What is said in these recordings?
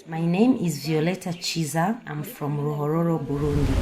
My name is Violetta Ciza. I'm from Ruhororo, Burundi.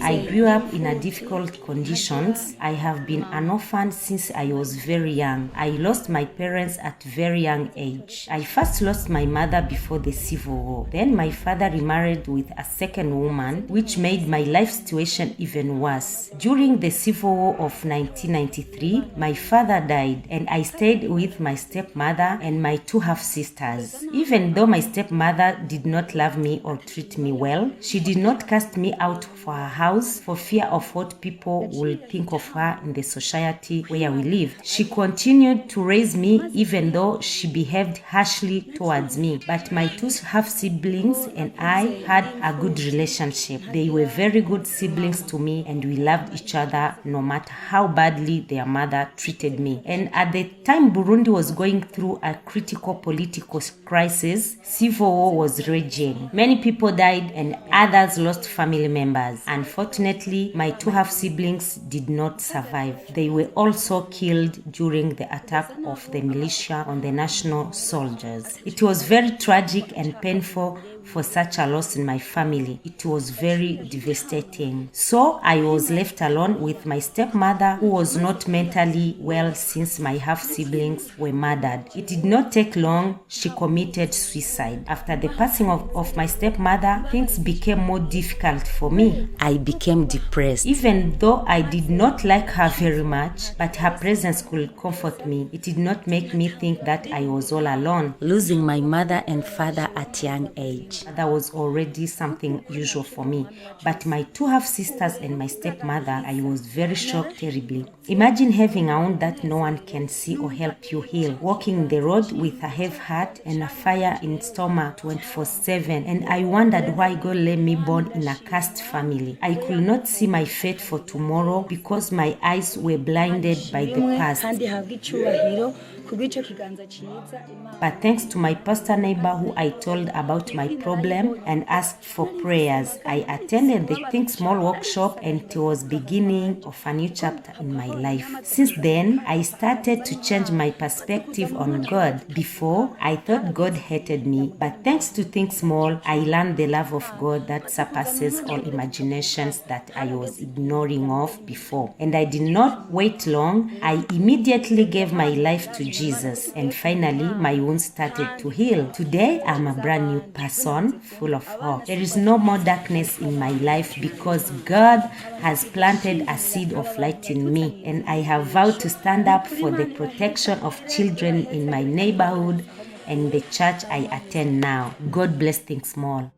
I grew up in difficult conditions. I have been an orphan since I was very young. I lost my parents at very young age. I first lost my mother before the Civil War. Then my father remarried with a second woman, which made my life situation even worse. During the Civil War of 1993, my father died and I stayed with my stepmother and my two half-sisters. Even though my stepmother did not love me or treat me well, she did not cast me out for her house for fear of what people will think of her in the society where we lived. She continued to raise me even though she behaved harshly towards me. But my two half-siblings and I had a good relationship. They were very good siblings to me and we loved each other no matter how badly their mother treated me. And at the time Burundi was going through a critical political crisis, civil war was raging. Many people died and others lost family members. Unfortunately, my two half-siblings did not survive. They were also killed during the attack of the militia on the national soldiers. It was very tragic and painful for such a loss in my family. It was very devastating. So I was left alone with my stepmother, who was not mentally well since my half-siblings were murdered. It did not take long. She committed suicide. After the passing of my stepmother, things became more difficult for me. I became depressed. Even though I did not like her very much, but her presence could comfort me. It did not make me think that I was all alone. Losing my mother and father at young age, that was already something usual for me. But my two half-sisters and my stepmother, I was very shocked terribly. Imagine having a wound that no one can see or help you heal, walking the road with a heavy heart and a fire in stomach 24/7. And I wondered why God let me born in a cursed family. I could not see my fate for tomorrow because my eyes were blinded by the past. But thanks to my pastor neighbor who I told about my problem and asked for prayers, I attended the thinkSMALL workshop and it was beginning of a new chapter in my life. Since then, I started to change my perspective on God. Before, I thought God hated me, but thanks to thinkSMALL, I learned the love of God that surpasses all imaginations that I was ignoring of before. And I did not wait long. I immediately gave my life to Jesus, and finally my wounds started to heal. Today I'm a brand new person full of hope. There is no more darkness in my life because God has planted a seed of light in me, and I have vowed to stand up for the protection of children in my neighborhood and the church I attend now. God bless thinkSMALL.